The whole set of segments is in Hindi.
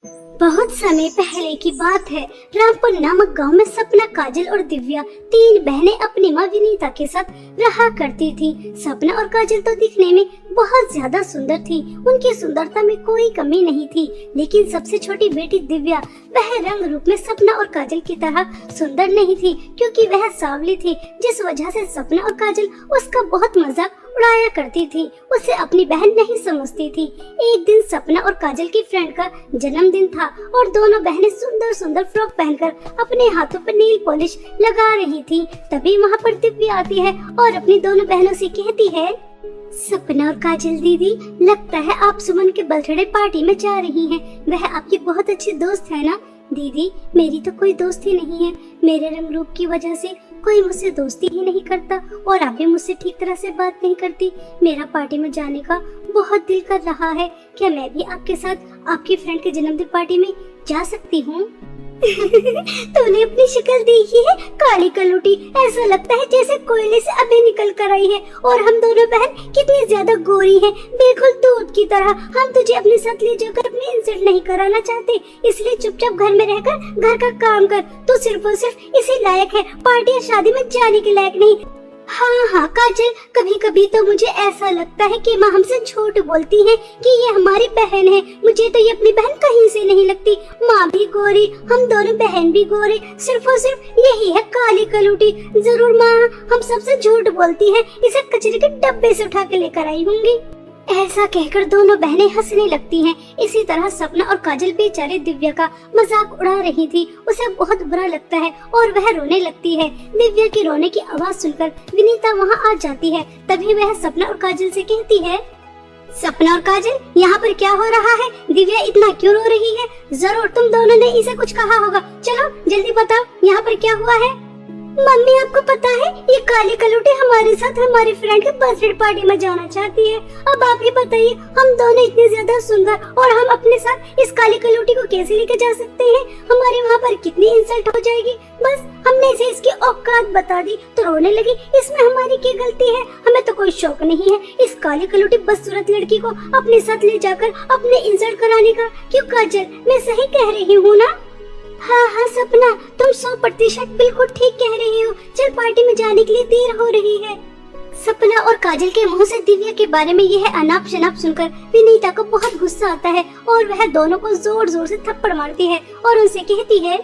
बहुत समय पहले की बात है। रामपुर नामक गांव में सपना, काजल और दिव्या तीन बहनें अपनी माँ विनीता के साथ रहा करती थी। सपना और काजल तो दिखने में बहुत ज्यादा सुंदर थी, उनकी सुंदरता में कोई कमी नहीं थी। लेकिन सबसे छोटी बेटी दिव्या, वह रंग रूप में सपना और काजल की तरह सुंदर नहीं थी, क्योंकि वह सांवली थी, जिस वजह से सपना और काजल उसका बहुत मजाक उड़ाया करती थी। उसे अपनी बहन नहीं समझती थी। एक दिन सपना और काजल की फ्रेंड का जन्मदिन था और दोनों बहनें सुंदर सुंदर फ्रॉक पहनकर अपने हाथों पर नेल पॉलिश लगा रही थी। तभी वहाँ पर दिव्या आती है और अपनी दोनों बहनों से कहती है, सपना और काजल दीदी, लगता है आप सुमन के बर्थडे पार्टी में जा रही हैं। वह आपकी बहुत अच्छी दोस्त है ना? दीदी, मेरी तो कोई दोस्त ही नहीं है। मेरे रंग रूप की वजह से कोई मुझसे दोस्ती ही नहीं करता और आप भी मुझसे ठीक तरह से बात नहीं करती। मेरा पार्टी में जाने का बहुत दिल कर रहा है। क्या मैं भी आपके साथ आपकी फ्रेंड के जन्मदिन पार्टी में जा सकती हूँ? तूने अपनी शक्ल देखी है? काली कलूटी, ऐसा लगता है जैसे कोयले से अभी निकल कर आई है। और हम दोनों बहन कितनी ज्यादा गोरी हैं, बिल्कुल दूध की तरह। हम तुझे अपने साथ ले जाकर अपनी इंसल्ट नहीं कराना चाहते, इसलिए चुपचाप घर में रहकर घर का काम कर। तू सिर्फ और सिर्फ इसी लायक है, पार्टी या शादी में जाने के लायक नहीं। हाँ काजल, कभी कभी तो मुझे ऐसा लगता है कि माँ हमसे झूठ बोलती है कि ये हमारी बहन है। मुझे तो ये अपनी बहन कहीं से नहीं लगती। माँ भी गोरी, हम दोनों बहन भी गोरे, सिर्फ और सिर्फ यही है काली कलूटी। जरूर माँ हम सबसे झूठ बोलती है, इसे कचरे के डब्बे से उठा के लेकर आई होंगी। ऐसा कहकर दोनों बहनें हंसने लगती हैं। इसी तरह सपना और काजल बेचारे दिव्या का मजाक उड़ा रही थी। उसे बहुत बुरा लगता है और वह रोने लगती है। दिव्या की रोने की आवाज सुनकर विनीता वहां आ जाती है। तभी वह सपना और काजल से कहती है, सपना और काजल, यहाँ पर क्या हो रहा है? दिव्या इतना क्यों रो रही है? जरूर तुम दोनों ने इसे कुछ कहा होगा। चलो जल्दी बताओ, यहाँ पर क्या हुआ है? मम्मी, आपको पता है ये काली कलूटी हमारे साथ हमारी फ्रेंड के बर्थडे पार्टी में जाना चाहती है। अब आप ही बताइए, हम दोनों इतने ज्यादा सुंदर और हम अपने साथ इस काली कलूटी को कैसे लेकर जा सकते हैं? हमारे वहाँ पर कितनी इंसल्ट हो जाएगी। बस हमने इसे इसकी औकात बता दी तो रोने लगी। इसमें हमारी क्या गलती है? हमें तो कोई शौक नहीं है इस काली कलूटी बदसूरत लड़की को अपने साथ ले जाकर अपने इंसल्ट कराने का। क्यों काजल, मैं सही कह रही हूँ ना? हाँ सपना, तुम 100% बिल्कुल ठीक कह रही हो। चल पार्टी में जाने के लिए देर हो रही है। सपना और काजल के मुंह से दिव्या के बारे में यह अनाप शनाप सुनकर विनीता को बहुत गुस्सा आता है और वह दोनों को जोर जोर से थप्पड़ मारती है और उनसे कहती है,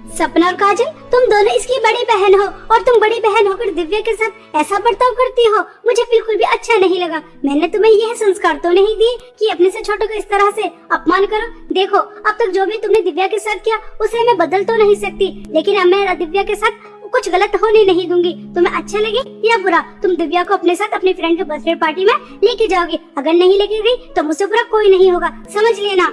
सपना और काजल, तुम दोनों इसकी बड़ी बहन हो और तुम बड़ी बहन होकर दिव्या के साथ ऐसा बर्ताव करती हो। मुझे बिल्कुल भी अच्छा नहीं लगा। मैंने तुम्हें यह संस्कार तो नहीं दिए कि अपने से छोटों को इस तरह से अपमान करो। देखो, अब तक जो भी तुमने दिव्या के साथ किया उसे मैं बदल तो नहीं सकती, लेकिन अब मैं दिव्या के साथ कुछ गलत होने नहीं दूंगी। तुम्हें अच्छा लगे या बुरा, तुम दिव्या को अपने साथ अपनी फ्रेंड के बर्थडे पार्टी में लेके जाओगी। अगर नहीं लेके गई तो मुझसे बुरा कोई नहीं होगा, समझ लेना।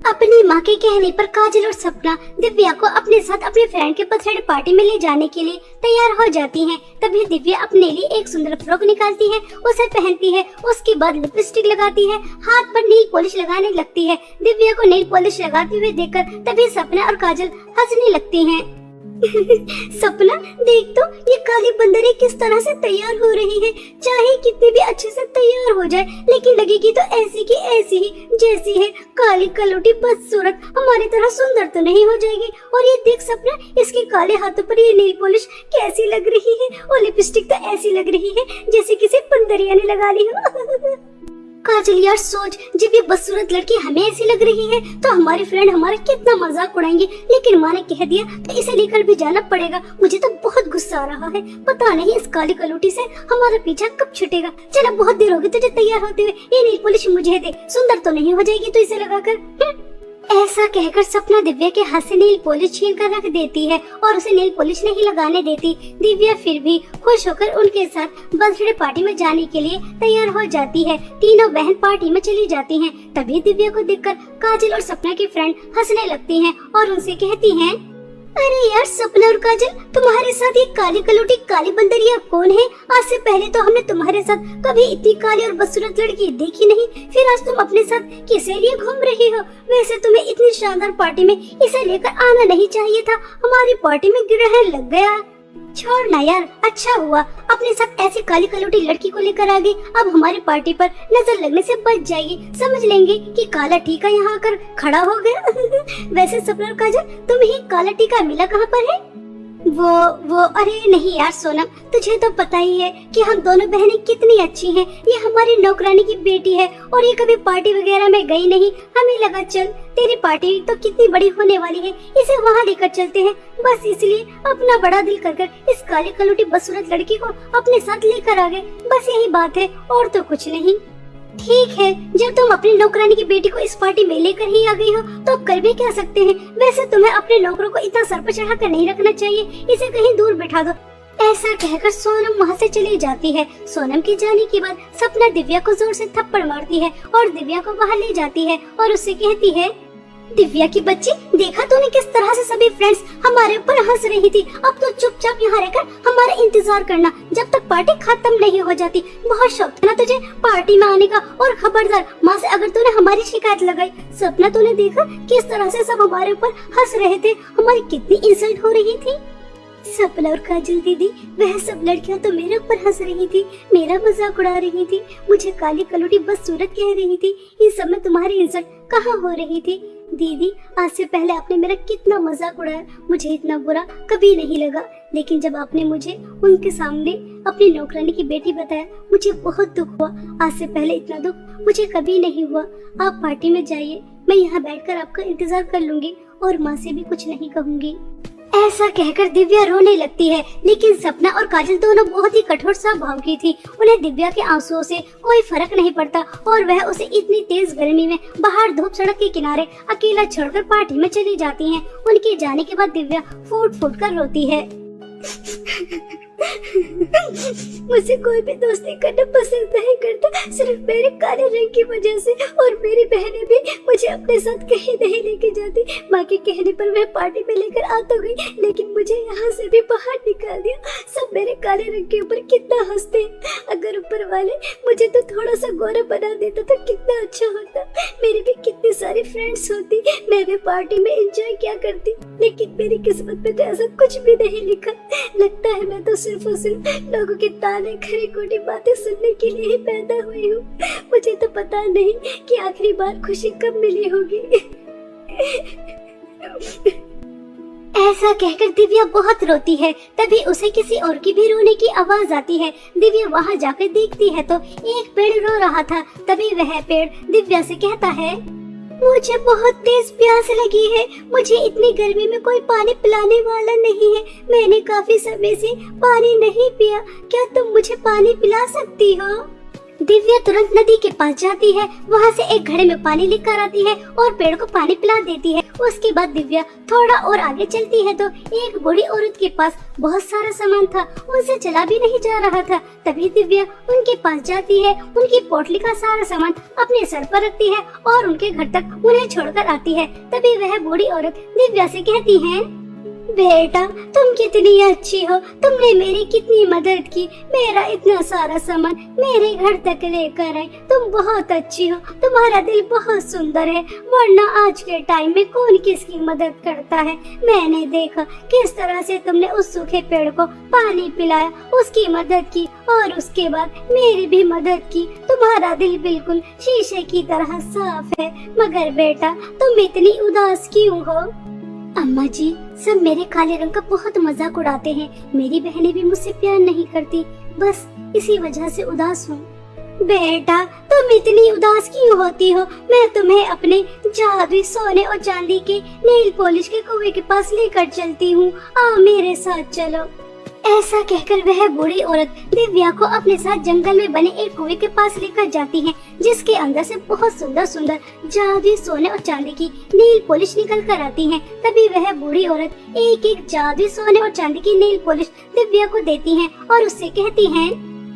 अपनी माँ के कहने पर काजल और सपना दिव्या को अपने साथ अपने फ्रेंड के बर्थडे पार्टी में ले जाने के लिए तैयार हो जाती हैं। तभी दिव्या अपने लिए एक सुंदर फ्रॉक निकालती है, उसे पहनती है। उसके बाद लिपस्टिक लगाती है, हाथ पर नेल पॉलिश लगाने लगती है। दिव्या को नेल पॉलिश लगाते हुए देखकर तभी सपना और काजल हंसने लगती हैं। सपना, देख तो ये काली बंदरें किस तरह से तैयार हो रही है। चाहे कितनी भी अच्छे से तैयार हो जाए, लेकिन लगेगी तो ऐसी की ऐसी ही जैसी है। काली कलूटी बदसूरत हमारी तरह सुंदर तो नहीं हो जाएगी। और ये देख सपना, इसके काले हाथों पर ये नेल पॉलिश कैसी लग रही है और लिपस्टिक तो ऐसी लग रही है जैसे किसी बंदरिया ने लगा ली हो। काजल यार सोच, जब ये बदसूरत लड़की हमें ऐसी लग रही है तो हमारी फ्रेंड हमारा कितना मजाक उड़ाएंगे। लेकिन माँ ने कह दिया तो इसे लेकर भी जाना पड़ेगा। मुझे तो बहुत गुस्सा आ रहा है। पता नहीं इस काली कलूटी से हमारा पीछा कब छूटेगा। चलो, बहुत देर होगी तुझे तैयार होते हुए। ये नेल पॉलिश मुझे दे, सुंदर तो नहीं हो जाएगी तो इसे लगाकर। ऐसा कहकर सपना दिव्या के हाथ से नेल पॉलिश छीन कर रख देती है और उसे नेल पॉलिश नहीं लगाने देती। दिव्या फिर भी खुश होकर उनके साथ बर्थडे पार्टी में जाने के लिए तैयार हो जाती है। तीनों बहन पार्टी में चली जाती हैं। तभी दिव्या को देखकर काजल और सपना की फ्रेंड हंसने लगती हैं और उनसे कहती हैं, अरे यार सपना और काजल, तुम्हारे साथ ये काली कलूटी काली बंदरिया कौन है? आज से पहले तो हमने तुम्हारे साथ कभी इतनी काली और बदसूरत लड़की देखी नहीं, फिर आज तुम अपने साथ किसे लिए घूम रही हो? वैसे तुम्हें इतनी शानदार पार्टी में इसे लेकर आना नहीं चाहिए था। हमारी पार्टी में ग्रहण लग गया। छोड़ ना यार, अच्छा हुआ अपने साथ ऐसी काली कलौटी लड़की को लेकर आ गई। अब हमारी पार्टी पर नजर लगने से बच जाएगी। समझ लेंगे कि काला टीका यहाँ आकर खड़ा हो गया। वैसे सपना और काजल, तुम्हें काला टीका मिला कहाँ पर है? वो अरे नहीं यार सोनम, तुझे तो पता ही है कि हम दोनों बहनें कितनी अच्छी हैं। ये हमारी नौकरानी की बेटी है और ये कभी पार्टी वगैरह में गई नहीं। हमें लगा चल तेरी पार्टी तो कितनी बड़ी होने वाली है, इसे वहाँ लेकर चलते हैं। बस इसलिए अपना बड़ा दिल कर इस काली कलौटी बदसूरत लड़की को अपने साथ लेकर आ गए। बस यही बात है और तो कुछ नहीं। ठीक है, जब तुम अपनी नौकरानी की बेटी को इस पार्टी में लेकर ही आ गई हो तो अब कर भी क्या सकते हैं। वैसे तुम्हें अपने नौकरों को इतना सर पर चढ़ा कर नहीं रखना चाहिए, इसे कहीं दूर बिठा दो। ऐसा कहकर सोनम वहाँ से चली जाती है। सोनम के जाने के बाद सपना दिव्या को जोर से थप्पड़ मारती है और दिव्या को बाहर ले जाती है और उससे कहती है, दिव्या की बच्ची, देखा तूने किस तरह से सभी फ्रेंड्स हमारे ऊपर हंस रही थी। अब तो चुपचाप यहाँ रहकर हमारा इंतजार करना जब तक पार्टी खत्म नहीं हो जाती। बहुत शौक था ना तुझे पार्टी में आने का, और खबरदार माँ से अगर तूने हमारी शिकायत लगाई। सपना, तूने देखा किस तरह से सब हमारे ऊपर हंस रहे थे, हमारी कितनी इंसल्ट हो रही थी। सपना और काजल दीदी, वह सब लड़कियां तो मेरे ऊपर हंस रही थी, मेरा मजाक उड़ा रही थी, मुझे काली कलौटी बदसूरत कह रही थी। इस सब में तुम्हारी इंसल्ट कहाँ हो रही थी? दीदी, आज से पहले आपने मेरा कितना मजाक उड़ाया, मुझे इतना बुरा कभी नहीं लगा। लेकिन जब आपने मुझे उनके सामने अपनी नौकरानी की बेटी बताया, मुझे बहुत दुख हुआ। आज से पहले इतना दुख मुझे कभी नहीं हुआ। आप पार्टी में जाइए, मैं यहाँ बैठकर आपका इंतजार कर लूंगी और माँ से भी कुछ नहीं कहूँगी। ऐसा कहकर दिव्या रोने लगती है, लेकिन सपना और काजल दोनों बहुत ही कठोर स्वभाव की थी। उन्हें दिव्या के आंसुओं से कोई फर्क नहीं पड़ता और वह उसे इतनी तेज गर्मी में बाहर धूप सड़क के किनारे अकेला छोड़कर पार्टी में चली जाती हैं। उनके जाने के बाद दिव्या फूट फूट कर रोती है। मुझे कोई भी दोस्ती करना पसंद नहीं करता, सिर्फ मेरे काले रंग की वजह से। और मेरी बहनें भी मुझे अपने साथ कहीं नहीं लेके जाती। माँ के कहने पर मैं पार्टी में लेकर आ तो गई, लेकिन मुझे यहाँ से भी बाहर निकाल दिया। सब मेरे काले रंग के ऊपर कितना हंसते। अगर ऊपर वाले मुझे तो थोड़ा सा गोरा बना देता तो कितना अच्छा होता। मेरी भी कितनी सारी फ्रेंड्स होती, मैं भी पार्टी में एंजॉय किया करती। लेकिन मेरी किस्मत में तो ऐसा कुछ भी नहीं लिखा। लगता है मैं तो सिर्फ और सिर्फ लोगों के ताने खरी खोटी बातें सुनने के लिए ही पैदा हुई हूँ। मुझे तो पता नहीं कि आखिरी बार खुशी कब मिली होगी। ऐसा कहकर दिव्या बहुत रोती है। तभी उसे किसी और की भी रोने की आवाज आती है। दिव्या वहाँ जाकर देखती है तो एक पेड़ रो रहा था। तभी वह पेड़ दिव्या से कहता है, मुझे बहुत तेज प्यास लगी है, मुझे इतनी गर्मी में कोई पानी पिलाने वाला नहीं है। मैंने काफी समय से पानी नहीं पिया, क्या तुम मुझे पानी पिला सकती हो? दिव्या तुरंत नदी के पास जाती है, वहाँ से एक घड़े में पानी लेकर आती है और पेड़ को पानी पिला देती है। उसके बाद दिव्या थोड़ा और आगे चलती है तो एक बूढ़ी औरत के पास बहुत सारा सामान था, उनसे चला भी नहीं जा रहा था। तभी दिव्या उनके पास जाती है, उनकी पोटली का सारा सामान अपने सर पर रखती है और उनके घर तक उन्हें छोड़कर आती है। तभी वह बूढ़ी औरत दिव्या से कहती है, बेटा तुम कितनी अच्छी हो, तुमने मेरी कितनी मदद की, मेरा इतना सारा सामान मेरे घर तक लेकर आई। तुम बहुत अच्छी हो, तुम्हारा दिल बहुत सुंदर है, वरना आज के टाइम में कौन किसकी मदद करता है। मैंने देखा किस तरह से तुमने उस सूखे पेड़ को पानी पिलाया, उसकी मदद की और उसके बाद मेरी भी मदद की। तुम्हारा दिल बिल्कुल शीशे की तरह साफ है। मगर बेटा तुम इतनी उदास क्यों हो? अम्मा जी, सब मेरे काले रंग का बहुत मजाक उड़ाते हैं। मेरी बहनें भी मुझसे प्यार नहीं करती, बस इसी वजह से उदास हूँ। बेटा तुम इतनी उदास क्यों होती हो? मैं तुम्हें अपने जादुई सोने और चांदी के नेल पॉलिश के कुएं के पास लेकर चलती हूँ, आओ मेरे साथ चलो। ऐसा कहकर वह बूढ़ी औरत दिव्या को अपने साथ जंगल में बने एक कुएं के पास लेकर जाती है, जिसके अंदर से बहुत सुंदर सुंदर जादुई सोने और चांदी की नेल पॉलिश निकल कर आती है। तभी वह बूढ़ी औरत एक एक जादुई सोने और चांदी की नेल पॉलिश दिव्या को देती है और उससे कहती है,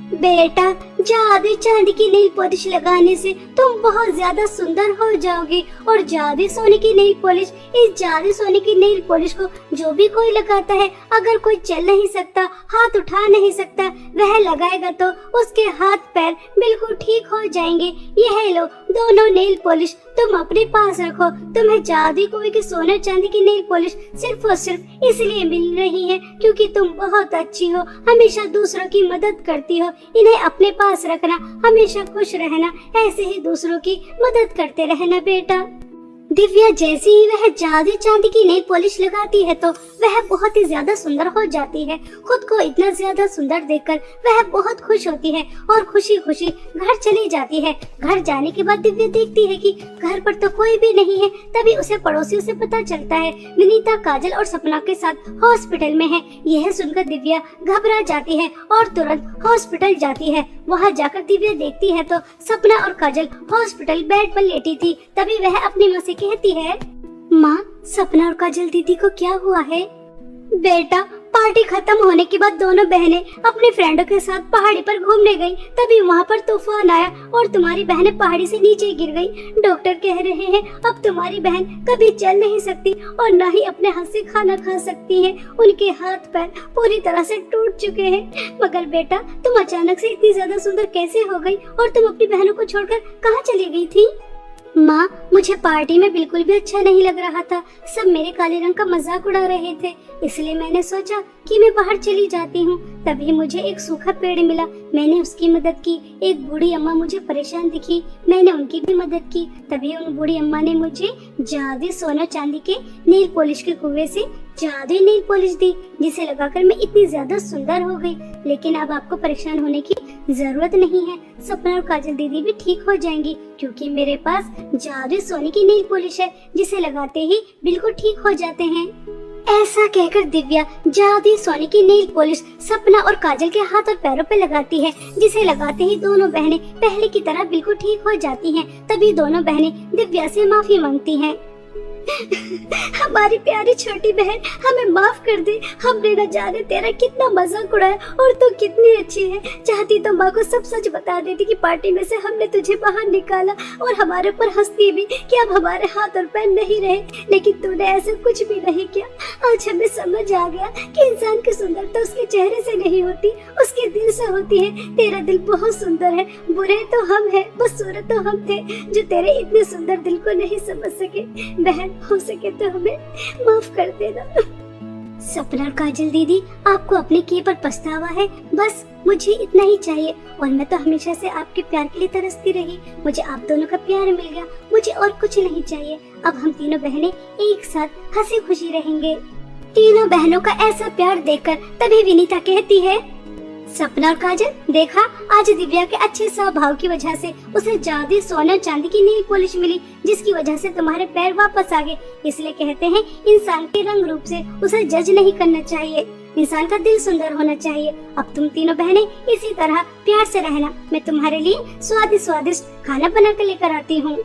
बेटा जादुई चांदी की नेल पॉलिश लगाने से तुम बहुत ज्यादा सुंदर हो जाओगी। और जादुई सोने की नेल पॉलिश, इस जादुई सोने की नेल पॉलिश को जो भी कोई लगाता है, अगर कोई चल नहीं सकता, हाथ उठा नहीं सकता, वह लगाएगा तो उसके हाथ पैर बिल्कुल ठीक हो जाएंगे। यह लो दोनों नेल पॉलिश तुम अपने पास रखो। तुम्हें जादुई कुएं की सोने चांदी की नेल पॉलिश सिर्फ और सिर्फ इसलिए मिल रही है क्योंकि तुम बहुत अच्छी हो, हमेशा दूसरों की मदद करती हो। इन्हें अपने पास रखना, हमेशा खुश रहना, ऐसे ही दूसरों की मदद करते रहना बेटा। दिव्या जैसे ही वह जादुई चांदी की नेल पॉलिश लगाती है तो वह बहुत ही ज्यादा सुंदर हो जाती है। खुद को इतना ज्यादा सुंदर देखकर वह बहुत खुश होती है और खुशी खुशी घर चली जाती है। घर जाने के बाद दिव्या देखती है कि घर पर तो कोई भी नहीं है। तभी उसे पड़ोसियों से पता चलता है विनीता काजल और सपना के साथ हॉस्पिटल में है। यह सुनकर दिव्या घबरा जाती है और तुरंत हॉस्पिटल जाती है। वहाँ जाकर दिव्या देखती है तो सपना और काजल हॉस्पिटल बेड पर लेटी थी। तभी वह अपनी माँ से कहती है, माँ, सपना और काजल दीदी को क्या हुआ है? बेटा, पार्टी खत्म होने के बाद दोनों बहनें अपने फ्रेंडों के साथ पहाड़ी पर घूमने गईं। तभी वहाँ पर तूफान आया और तुम्हारी बहनें पहाड़ी से नीचे गिर गईं। डॉक्टर कह रहे हैं अब तुम्हारी बहन कभी चल नहीं सकती और न ही अपने हाथ से खाना खा सकती है। उनके हाथ पैर पूरी तरह से टूट चुके हैं। मगर बेटा, तुम अचानक से इतनी ज्यादा सुंदर कैसे हो गई और तुम अपनी बहनों को छोड़कर कहाँ चली गई थी? माँ, मुझे पार्टी में बिल्कुल भी अच्छा नहीं लग रहा था। सब मेरे काले रंग का मजाक उड़ा रहे थे, इसलिए मैंने सोचा कि मैं बाहर चली जाती हूँ। तभी मुझे एक सूखा पेड़ मिला, मैंने उसकी मदद की। एक बूढ़ी अम्मा मुझे परेशान दिखी, मैंने उनकी भी मदद की। तभी उन बूढ़ी अम्मा ने मुझे जादुई सोना चांदी के नेल पॉलिश के कुएं से जादुई नेल पॉलिश दी, जिसे लगाकर मैं इतनी ज्यादा सुंदर हो गई। लेकिन अब आपको परेशान होने की जरूरत नहीं है। सपना और काजल दीदी भी ठीक हो जाएंगी क्योंकि मेरे पास जादुई सोने की नेल पॉलिश है, जिसे लगाते ही बिल्कुल ठीक हो जाते हैं। ऐसा कहकर दिव्या जादुई सोने की नेल पॉलिश सपना और काजल के हाथ और पैरों पे लगाती है, जिसे लगाते ही दोनों बहनें पहले की तरह बिल्कुल ठीक हो जाती हैं। तभी दोनों बहनें दिव्या से माफी मांगती हैं। हमारी प्यारी छोटी बहन, हमें माफ कर दे। हमने न जाने तेरा कितना मजाक उड़ाया और तू कितनी अच्छी है। चाहती तो माँ को सब सच बता देती कि पार्टी में से हमने तुझे बाहर निकाला और हमारे ऊपर हंसती भी कि अब हमारे हाथ और पैर नहीं रहे, लेकिन तूने ऐसा कुछ भी नहीं किया। आज हमें समझ आ गया कि इंसान की सुंदरता उसके चेहरे से नहीं होती, उसके दिल से होती है। तेरा दिल बहुत सुंदर है। बुरे तो हम हैं, बदसूरत तो हम थे जो तेरे इतने सुंदर दिल को नहीं समझ सके। बहन, हो सके तो हमें माफ कर देना। सपना और काजल दीदी, आपको अपने किए पर पछतावा है। बस मुझे इतना ही चाहिए और मैं तो हमेशा से आपके प्यार के लिए तरसती रही। मुझे आप दोनों का प्यार मिल गया, मुझे और कुछ नहीं चाहिए। अब हम तीनों बहनें एक साथ हंसी खुशी रहेंगे। तीनों बहनों का ऐसा प्यार देखकर तभी विनीता कहती है, सपना और काजल, देखा, आज दिव्या के अच्छे स्वभाव की वजह से उसे जादुई सोना चांदी की नेल पॉलिश मिली, जिसकी वजह से तुम्हारे पैर वापस आ गए। इसलिए कहते हैं इंसान के रंग रूप से उसे जज नहीं करना चाहिए, इंसान का दिल सुंदर होना चाहिए। अब तुम तीनों बहनें इसी तरह प्यार से रहना। मैं तुम्हारे लिए स्वादिष्ट स्वादिष्ट खाना बना कर लेकर आती हूँ।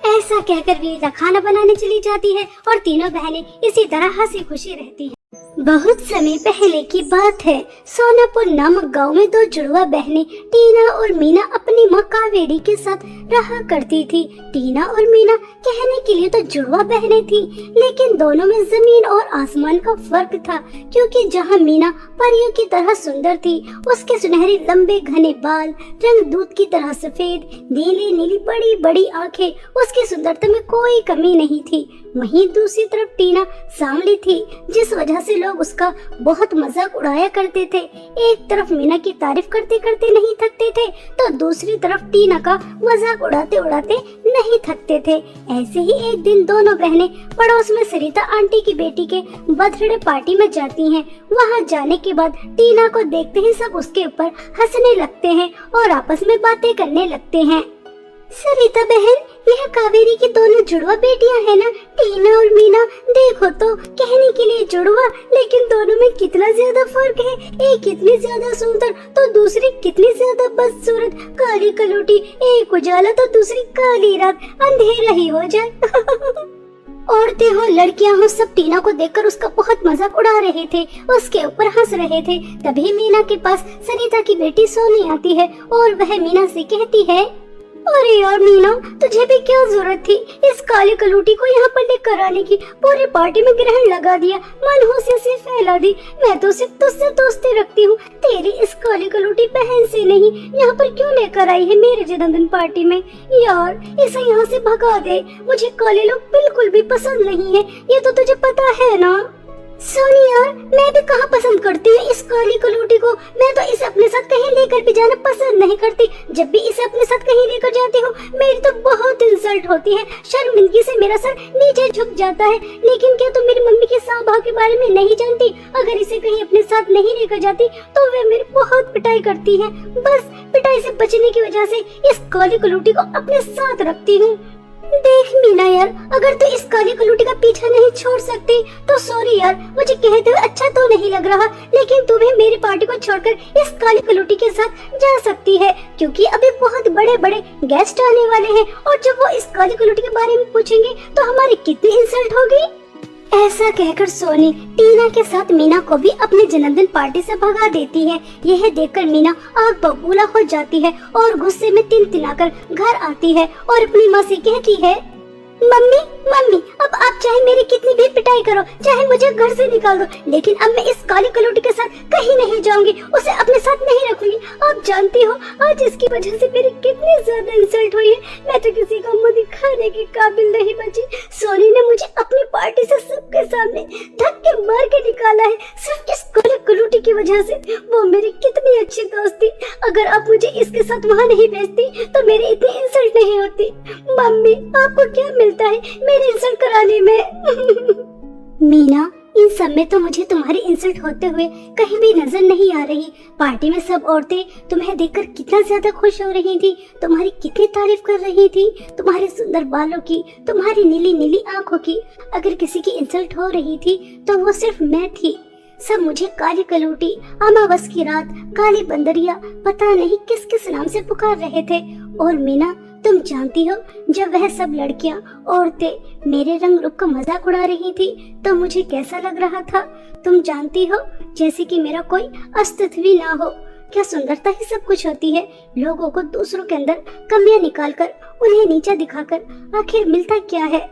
ऐसा कहकर विनीता खाना बनाने चली जाती है और तीनों बहनें इसी तरह हंसी खुशी रहती है। बहुत समय पहले की बात है। सोनापुर नामक गांव में दो जुड़वा बहनें टीना और मीना अपनी माँ कावेरी के साथ रहा करती थी। टीना और मीना कहने के लिए तो जुड़वा बहनें थी, लेकिन दोनों में जमीन और आसमान का फर्क था। क्योंकि जहाँ मीना परियों की तरह सुंदर थी, उसके सुनहरे लंबे घने बाल, रंग दूध की तरह सफेद, नीली नीली बड़ी बड़ी आंखें, उसकी सुंदरता में कोई कमी नहीं थी। वहीं दूसरी तरफ टीना सांवली थी, जिस वजह से लोग उसका बहुत मजाक उड़ाया करते थे। एक तरफ मीना की तारीफ करते करते नहीं थकते थे, तो दूसरी तरफ टीना का मजाक उड़ाते उड़ाते नहीं थकते थे। ऐसे ही एक दिन दोनों बहनें पड़ोस में सरिता आंटी की बेटी के बर्थडे पार्टी में जाती हैं। वहां जाने के बाद टीना को देखते ही सब उसके ऊपर हंसने लगते हैं और आपस में बातें करने लगते हैं। सरिता बहन, यह कावेरी की दोनों जुड़वा बेटियां हैं ना, टीना और मीना। देखो तो, कहने के लिए जुड़वा, लेकिन दोनों में कितना ज्यादा फर्क है। एक कितनी ज्यादा सुंदर तो दूसरी कितनी ज्यादा बदसूरत, काली कलौटी, एक उजाला तो दूसरी काली रात, अंधेरा ही हो जाए। औरतें हो लड़कियां हो, सब टीना को देखकर उसका बहुत मजाक उड़ा रहे थे, उसके ऊपर हंस रहे थे। तभी मीना के पास सरिता की बेटी सोनी आती है और वह मीना से कहती है, अरे यार मीना, तुझे भी क्या जरूरत थी इस काली कलूटी को यहाँ पर लेकर आने की। पूरी पार्टी में ग्रहण लगा दिया, मनहूसियत से फैला दी। मैं तो सिर्फ तुझसे दोस्ती रखती हूँ, तेरी इस काली कलूटी बहन से नहीं। यहाँ पर क्यों लेकर आई है मेरे जन्मदिन पार्टी में? यार इसे यहाँ से भगा दे, मुझे काले लोग बिल्कुल भी पसंद नहीं है, ये तो तुझे पता है ना। सोनी यार, मैं भी कहाँ पसंद करती हूँ इस काली कलूटी को। मैं तो इसे अपने साथ कहीं लेकर भी जाना पसंद नहीं करती। जब भी इसे अपने साथ कहीं लेकर जाती हूँ मेरी तो बहुत इंसल्ट होती है, शर्मिंदगी से मेरा सर नीचे झुक जाता है। लेकिन क्या तुम मेरी मम्मी के स्वभाव के बारे में नहीं जानती? अगर इसे कहीं अपने साथ नहीं लेकर जाती तो वे मेरी बहुत पिटाई करती है। बस पिटाई से बचने की वजह से इस काली कलूटी को अपने साथ रखती हूँ। देख मीना यार, अगर तू इस काली कलूटी का पीछा नहीं छोड़ सकती तो सॉरी यार, मुझे कहते हुए अच्छा तो नहीं लग रहा, लेकिन तुम्हें मेरी पार्टी को छोड़कर इस काली कलूटी के साथ जा सकती है, क्योंकि अभी बहुत बड़े बड़े गेस्ट आने वाले हैं और जब वो इस काली कलूटी के बारे में पूछेंगे तो हमारी कितनी इंसल्ट होगी। ऐसा कहकर सोनी टीना के साथ मीना को भी अपने जन्मदिन पार्टी से भगा देती है। यह देखकर मीना आग बबूला हो जाती है और गुस्से में तिनतिनाकर घर आती है और अपनी माँ से कहती है, मम्मी मम्मी, अब आप चाहे मेरी कितनी भी पिटाई करो, चाहे मुझे घर से निकाल दो, लेकिन अब मैं इस काली कलूटी के साथ कहीं नहीं जाऊंगी, उसे अपने साथ नहीं रखूंगी। आप जानती हो आज इसकी वजह से मेरी कितनी ज्यादा इंसल्ट हुई है। मैं तो किसी को मुंह दिखाने के काबिल नहीं बची। सोनी ने मुझे अपनी पार्टी से सबके सामने धक्के मार के निकाला है, सिर्फ इस काली कलूटी की वजह से। वो मेरी कितनी अच्छी दोस्त थी, अगर आप मुझे इसके साथ वहाँ नहीं भेजती तो मेरी इतनी इंसल्ट नहीं होती। मम्मी आपको क्या मिलता है मेरी इंसल्ट कराने में? मीना, इन सब में तो मुझे तुम्हारी इंसल्ट होते हुए कहीं भी नजर नहीं आ रही। पार्टी में सब औरतें तुम्हें देखकर कितना ज्यादा खुश हो रही थी, तुम्हारी कितनी तारीफ कर रही थी, तुम्हारे सुंदर बालों की, तुम्हारी नीली नीली आंखों की। अगर किसी की इंसल्ट हो रही थी तो वो सिर्फ मैं थी। सब मुझे काली कलूटी, अमावस की रात, काली बंदरिया, पता नहीं किस किस नाम से पुकार रहे थे। और मीना, तुम जानती हो जब वह सब लड़कियां, औरतें मेरे रंग रूप का मजाक उड़ा रही थी तो मुझे कैसा लग रहा था? तुम जानती हो, जैसे कि मेरा कोई अस्तित्व ही ना हो। क्या सुंदरता ही सब कुछ होती है? लोगों को दूसरों के अंदर कमियां निकालकर उन्हें नीचा दिखाकर आखिर मिलता क्या है?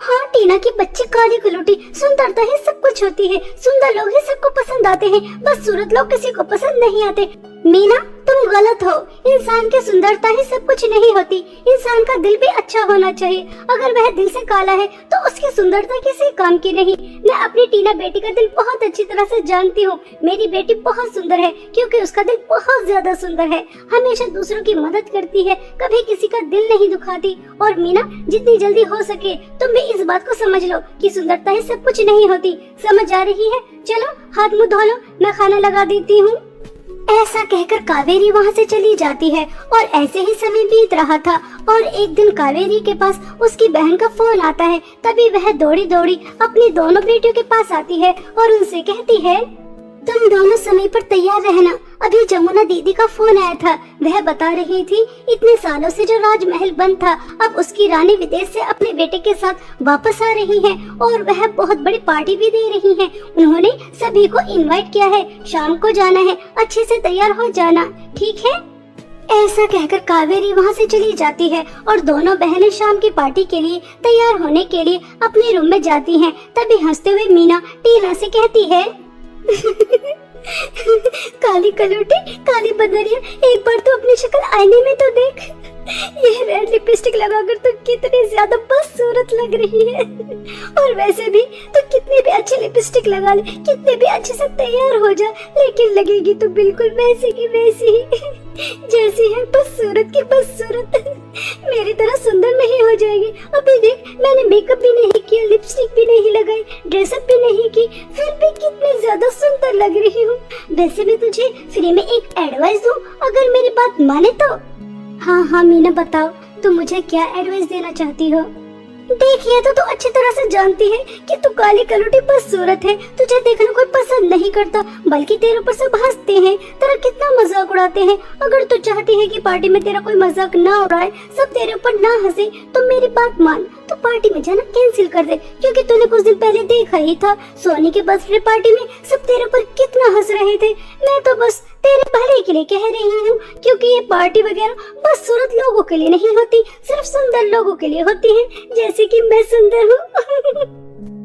हाँ टीना की बच्ची काली कलूटी, सुंदरता ही सब कुछ होती है। सुंदर लोग ही सबको पसंद आते हैं, बस सूरत लोग किसी को पसंद नहीं आते। मीना तुम गलत हो, इंसान की सुंदरता ही सब कुछ नहीं होती। इंसान का दिल भी अच्छा होना चाहिए। अगर वह दिल से काला है तो उसकी सुंदरता किसी काम की नहीं। मैं अपनी टीना बेटी का दिल बहुत अच्छी तरह से जानती हूँ। मेरी बेटी बहुत सुंदर है क्योंकि उसका दिल बहुत ज्यादा सुंदर है, हमेशा दूसरों की मदद करती है, कभी किसी का दिल नहीं दुखाती। और मीना, जितनी जल्दी हो सके तुम भी इस बात को समझ लो कि सुंदरता ही सब कुछ नहीं होती। समझ आ रही है? चलो हाथ मुंह धो लो, मैं खाना लगा देती हूँ। ऐसा कहकर कावेरी वहाँ से चली जाती है और ऐसे ही समय बीत रहा था और एक दिन कावेरी के पास उसकी बहन का फोन आता है। तभी वह दौड़ी दौड़ी अपनी दोनों बेटियों के पास आती है और उनसे कहती है, तुम दोनों समय पर तैयार रहना। अभी जमुना दीदी का फोन आया था, वह बता रही थी इतने सालों से जो राजमहल बंद था अब उसकी रानी विदेश से अपने बेटे के साथ वापस आ रही है और वह बहुत बड़ी पार्टी भी दे रही है। उन्होंने सभी को इनवाइट किया है, शाम को जाना है, अच्छे से तैयार हो जाना, ठीक है? ऐसा कहकर कावेरी वहाँ से चली जाती है और दोनों बहनें शाम की पार्टी के लिए तैयार होने के लिए अपने रूम में जाती हैं। तभी हंसते हुए मीना टीना से कहती है, काली कलूटी, काली बंदरिया, एक बार तो अपनी शक्ल आईने में तो देख। यह रेड लिपस्टिक लगाकर तो कितनी ज्यादा बदसूरत लग रही है। और वैसे भी तो कितनी भी अच्छी लिपस्टिक लगा ले, कितने भी अच्छे से तैयार हो जा, लेकिन लगेगी तो बिल्कुल वैसी की वैसी ही जैसी है, बदसूरत की बदसूरत। मेरी तरह सुंदर नहीं हो जाएगी। अभी देख, मैंने मेकअप भी नहीं किया, लिपस्टिक भी नहीं लगाई, ड्रेसअप भी नहीं की, फिर भी कितनी ज्यादा सुंदर लग रही हूँ। वैसे मैं तुझे फ्री में एक एडवाइस दूं, अगर मेरी बात माने तो। हाँ मीना बताओ, तुम मुझे क्या एडवाइस देना चाहती हो? देखिए तो तू अच्छी तरह से जानती है कि तू काली कलूटी बदसूरत है। तुझे देखना कोई पसंद नहीं करता, बल्कि तेरे ऊपर सब हंसते हैं, तेरा कितना मजाक उड़ाते हैं। अगर तू चाहती है कि पार्टी में तेरा कोई मजाक ना उड़ाए, सब तेरे ऊपर ना हंसे, तो मेरी बात मान, तो पार्टी में जाना कैंसिल कर दे। क्योंकि तूने कुछ दिन पहले देखा ही था सोनी के बर्थडे पार्टी में सब तेरे ऊपर कितना हंस रहे थे। मैं तो बस तेरे भले के लिए कह रही हूँ, क्योंकि ये पार्टी वगैरह बदसूरत लोगों के लिए नहीं होती, सिर्फ सुंदर लोगों के लिए होती है, जैसे कि मैं सुंदर हूँ।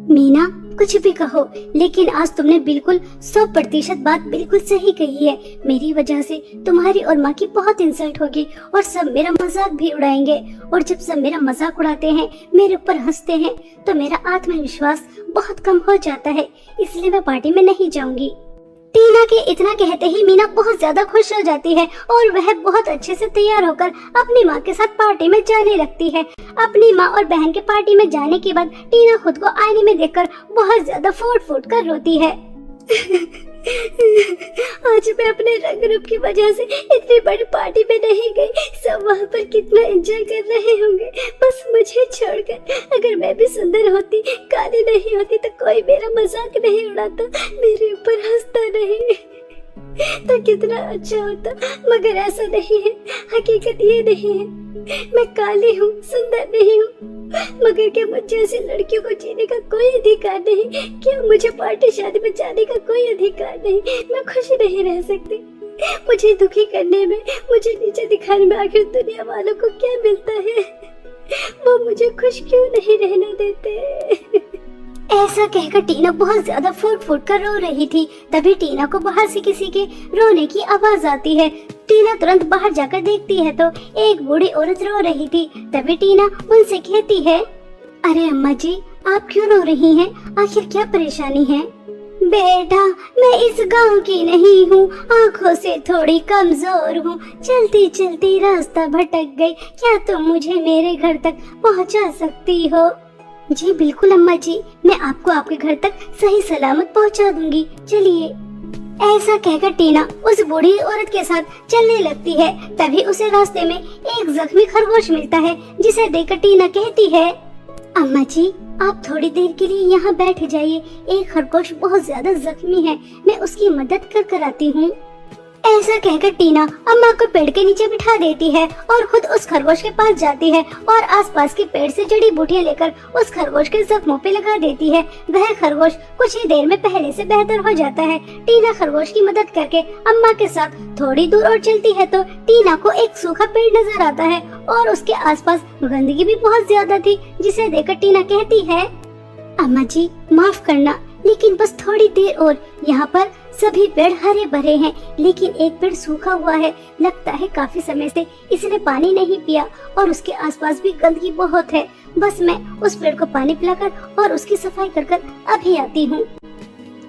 मीना, कुछ भी कहो, लेकिन आज तुमने बिल्कुल 100% बात बिल्कुल सही कही है। मेरी वजह से तुम्हारी और माँ की बहुत इंसल्ट होगी और सब मेरा मजाक भी उड़ाएंगे। और जब सब मेरा मजाक उड़ाते हैं, मेरे ऊपर हंसते हैं, तो मेरा आत्मविश्वास बहुत कम हो जाता है। इसलिए मैं पार्टी में नहीं जाऊंगी। टीना के इतना कहते ही मीना बहुत ज्यादा खुश हो जाती है और वह बहुत अच्छे से तैयार होकर अपनी माँ के साथ पार्टी में जाने लगती है। अपनी माँ और बहन के पार्टी में जाने के बाद टीना खुद को आईने में देखकर बहुत ज्यादा फूट फूट कर रोती है। आज मैं अपने रंग रूप की वजह से इतनी बड़ी पार्टी में नहीं गई। सब वहाँ पर कितना एंजॉय कर रहे होंगे, बस मुझे छोड़कर। अगर मैं भी सुंदर होती, काली नहीं होती, तो कोई मेरा मजाक नहीं उड़ाता, मेरे ऊपर हंसता नहीं, तो कितना अच्छा होता। मगर ऐसा नहीं है, हकीकत ये नहीं है। मैं काली हूँ, सुंदर नहीं हूँ, मगर क्या मुझे ऐसी लड़कियों को जीने का कोई अधिकार नहीं? क्या मुझे पार्टी शादी में जाने का कोई अधिकार नहीं? मैं खुश नहीं रह सकती। मुझे दुखी करने में, मुझे नीचे दिखाने में आखिर दुनिया वालों को क्या मिलता है? वो मुझे खुश क्यों नहीं रहने देते? ऐसा कहकर टीना बहुत ज्यादा फूट फूट कर रो रही थी। तभी टीना को बाहर से किसी के रोने की आवाज आती है। टीना तुरंत बाहर जाकर देखती है तो एक बूढ़ी औरत रो रही थी। तभी टीना उनसे कहती है, अरे अम्मा जी, आप क्यों रो रही हैं? आखिर क्या परेशानी है? बेटा, मैं इस गांव की नहीं हूँ, आँखों से थोड़ी कमजोर हूँ, चलती चलती रास्ता भटक गई। क्या तुम मुझे मेरे घर तक पहुँचा सकती हो? जी बिल्कुल अम्मा जी, मैं आपको आपके घर तक सही सलामत पहुंचा दूंगी, चलिए। ऐसा कहकर टीना उस बूढ़ी औरत के साथ चलने लगती है। तभी उसे रास्ते में एक जख्मी खरगोश मिलता है, जिसे देखकर टीना कहती है, अम्मा जी, आप थोड़ी देर के लिए यहाँ बैठ जाइए, एक खरगोश बहुत ज्यादा जख्मी है, मैं उसकी मदद कर आती हूँ। ऐसा कहकर टीना अम्मा को पेड़ के नीचे बिठा देती है और खुद उस खरगोश के पास जाती है और आसपास के पेड़ से जड़ी बूटियां लेकर उस खरगोश के जख्मों पे लगा देती है। वह खरगोश कुछ ही देर में पहले से बेहतर हो जाता है। टीना खरगोश की मदद करके अम्मा के साथ थोड़ी दूर और चलती है तो टीना को एक सूखा पेड़ नजर आता है और उसके आसपास गंदगी भी बहुत ज्यादा थी, जिसे देखकर टीना कहती है, अम्मा जी माफ करना, लेकिन बस थोड़ी देर और। यहाँ पर सभी पेड़ हरे भरे हैं, लेकिन एक पेड़ सूखा हुआ है, लगता है काफी समय से इसने पानी नहीं पिया और उसके आसपास भी गंदगी बहुत है। बस मैं उस पेड़ को पानी पिलाकर और उसकी सफाई कर अभी आती हूँ।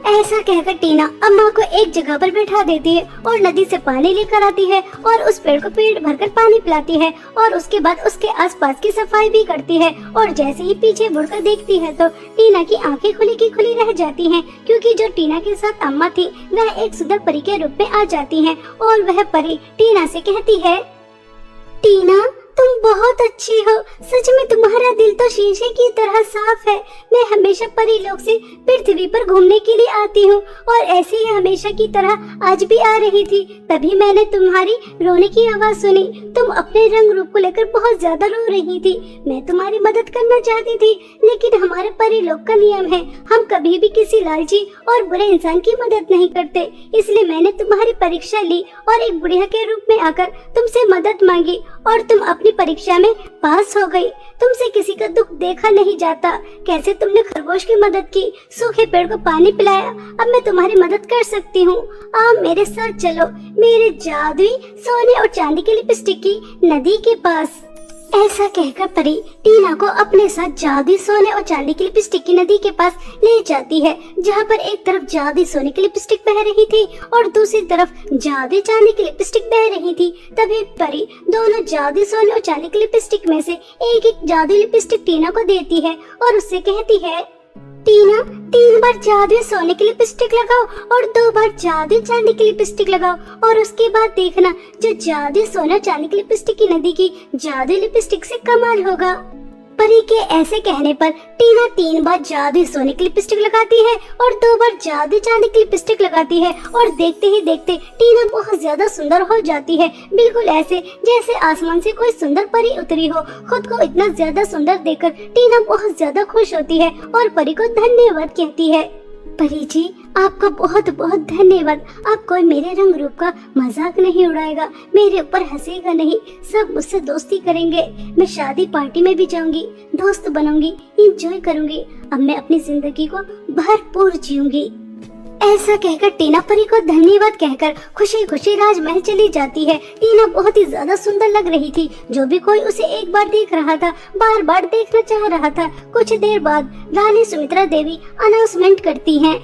ऐसा कहकर टीना अम्मा को एक जगह पर बैठा देती है और नदी से पानी लेकर आती है और उस पेड़ को पेट भरकर पानी पिलाती है और उसके बाद उसके आसपास की सफाई भी करती है। और जैसे ही पीछे मुड़कर देखती है तो टीना की आंखें खुली की खुली रह जाती हैं, क्योंकि जो टीना के साथ अम्मा थी वह एक सुंदर परी के रूप में आ जाती है और वह परी टीना से कहती है, टीना तुम बहुत अच्छी हो, सच में तुम्हारा दिल तो शीशे की तरह साफ है। मैं हमेशा परी लोग से पृथ्वी पर घूमने के लिए आती हूँ और ऐसे ही हमेशा की तरह आज भी आ रही थी। तभी मैंने तुम्हारी रोने की आवाज सुनी। तुम अपने रंग रूप को लेकर बहुत ज्यादा रो रही थी। मैं तुम्हारी मदद करना चाहती थी, लेकिन हमारे परी लोग का नियम है, हम कभी भी किसी लालची और बुरे इंसान की मदद नहीं करते। इसलिए मैंने तुम्हारी परीक्षा ली और एक बुढ़िया के रूप में आकर तुमसे मदद मांगी और तुम अपनी परीक्षा में पास हो गई। तुमसे किसी का दुख देखा नहीं जाता। कैसे तुमने खरगोश की मदद की, सूखे पेड़ को पानी पिलाया, अब मैं तुम्हारी मदद कर सकती हूँ। आओ मेरे साथ चलो, मेरे जादुई सोने और चांदी की लिपस्टिक की नदी के पास। ऐसा कहकर परी टीना को अपने साथ जादुई सोने और चांदी की लिपस्टिक की नदी के पास ले जाती है, जहाँ पर एक तरफ जादुई सोने की लिपस्टिक बह रही थी और दूसरी तरफ जादुई चांदी की लिपस्टिक बह रही थी। तभी परी दोनों जादुई सोने और चांदी की लिपस्टिक में से एक एक जादुई लिपस्टिक टीना को देती है और उससे कहती है, टीना 3 बार जादुई सोने की लिपस्टिक लगाओ और 2 बार जादुई चांदी की लिपस्टिक लगाओ और उसके बाद देखना जो जादुई सोना चांदी की लिपस्टिक की नदी की जादुई लिपस्टिक से कमाल होगा। परी के ऐसे कहने पर टीना 3 बार जादुई सोने की लिपस्टिक लगाती है और 2 बार जादुई चांदी की लिपस्टिक लगाती है और देखते ही देखते टीना बहुत ज्यादा सुंदर हो जाती है, बिल्कुल ऐसे जैसे आसमान से कोई सुंदर परी उतरी हो। खुद को इतना ज्यादा सुंदर देखकर टीना बहुत ज्यादा खुश होती है और परी को धन्यवाद कहती है। परी जी, आपका बहुत बहुत धन्यवाद। आप कोई मेरे रंग रूप का मजाक नहीं उड़ाएगा, मेरे ऊपर हंसेगा नहीं, सब मुझसे दोस्ती करेंगे। मैं शादी पार्टी में भी जाऊंगी, दोस्त बनूंगी, एंजॉय करूंगी। अब मैं अपनी जिंदगी को भरपूर जीऊंगी। ऐसा कहकर टीना परी को धन्यवाद कहकर खुशी खुशी राजमहल चली जाती है। टीना बहुत ही ज्यादा सुंदर लग रही थी। जो भी कोई उसे एक बार देख रहा था, बार बार देखना चाह रहा था। कुछ देर बाद रानी सुमित्रा देवी अनाउंसमेंट करती हैं।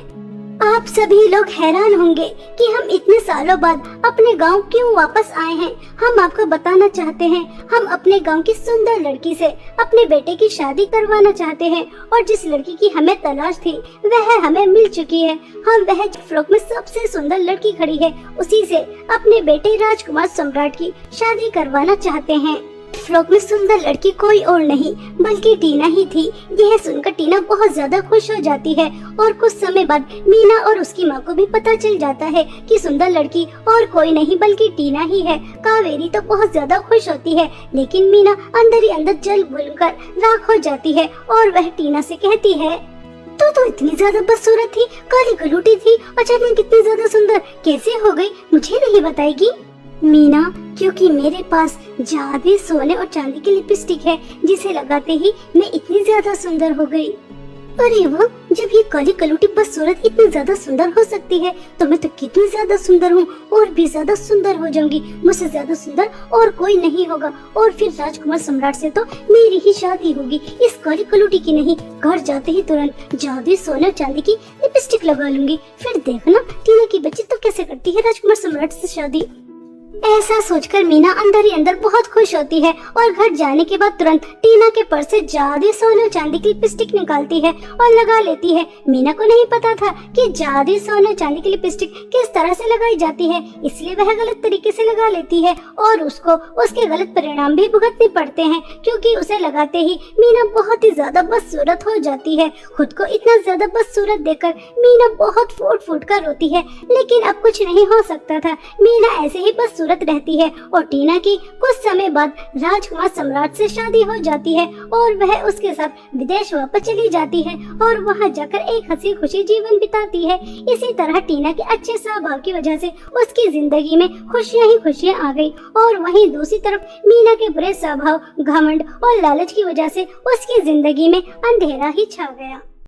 आप सभी लोग हैरान होंगे कि हम इतने सालों बाद अपने गांव क्यों वापस आए हैं। हम आपको बताना चाहते हैं, हम अपने गांव की सुंदर लड़की से अपने बेटे की शादी करवाना चाहते हैं और जिस लड़की की हमें तलाश थी वह हमें मिल चुकी है। हम वह फ्रॉक में सबसे सुंदर लड़की खड़ी है, उसी से अपने बेटे राजकुमार सम्राट की शादी करवाना चाहते हैं। फ्रॉक में सुंदर लड़की कोई और नहीं बल्कि टीना ही थी। यह सुनकर टीना बहुत ज्यादा खुश हो जाती है और कुछ समय बाद मीना और उसकी माँ को भी पता चल जाता है कि सुंदर लड़की और कोई नहीं बल्कि टीना ही है। कावेरी तो बहुत ज्यादा खुश होती है, लेकिन मीना अंदर ही अंदर जल भूनकर राख हो जाती है और वह टीना से कहती है, तो इतनी ज्यादा बदसूरत थी, काली गलूटी थी, अचानक कितनी ज्यादा सुंदर कैसे हो गई, मुझे नहीं बताएगी? मीना, क्योंकि मेरे पास जादुई सोने और चांदी की लिपस्टिक है जिसे लगाते ही मैं इतनी ज्यादा सुंदर हो गई। अरे वाह, जब ये काली कलूटी बदसूरत इतनी ज्यादा सुंदर हो सकती है तो मैं तो कितनी ज्यादा सुंदर हूँ, और भी ज्यादा सुंदर हो जाऊंगी। मुझसे ज्यादा सुंदर और कोई नहीं होगा और फिर राजकुमार सम्राट से तो मेरी ही शादी होगी, इस काली कलूटी की नहीं। घर जाते ही तुरंत जादुई सोने और चांदी की लिपस्टिक लगा लूंगी, फिर देखना टीना की बच्ची तो कैसे करती है राजकुमार सम्राट से शादी। ऐसा सोचकर मीना अंदर ही अंदर बहुत खुश होती है और घर जाने के बाद तुरंत टीना के पर्स से जादुई सोने और चांदी की लिपस्टिक निकालती है और लगा लेती है। मीना को नहीं पता था कि जादुई सोने और चांदी की लिपस्टिक किस तरह से लगाई जाती है, इसलिए वह गलत तरीके से लगा लेती है और उसको उसके गलत परिणाम भी भुगतने पड़ते हैं, क्योंकि उसे लगाते ही मीना बहुत ही ज्यादा बदसूरत हो जाती है। खुद को इतना ज्यादा बदसूरत देखकर मीना बहुत फूट फूट कर रोती है, लेकिन अब कुछ नहीं हो सकता था। मीना ऐसे ही बदसूरत रहती है और टीना की कुछ समय बाद राजकुमार सम्राट से शादी हो जाती है और वह उसके साथ विदेश वापस चली जाती है और वहां जाकर एक हंसी खुशी जीवन बिताती है। इसी तरह टीना के अच्छे स्वभाव की वजह से उसकी जिंदगी में खुशियां ही खुशियां आ गई, और वहीं दूसरी तरफ मीना के बुरे स्वभाव, घमंड और लालच की वजह से उसकी जिंदगी में अंधेरा ही छा गया।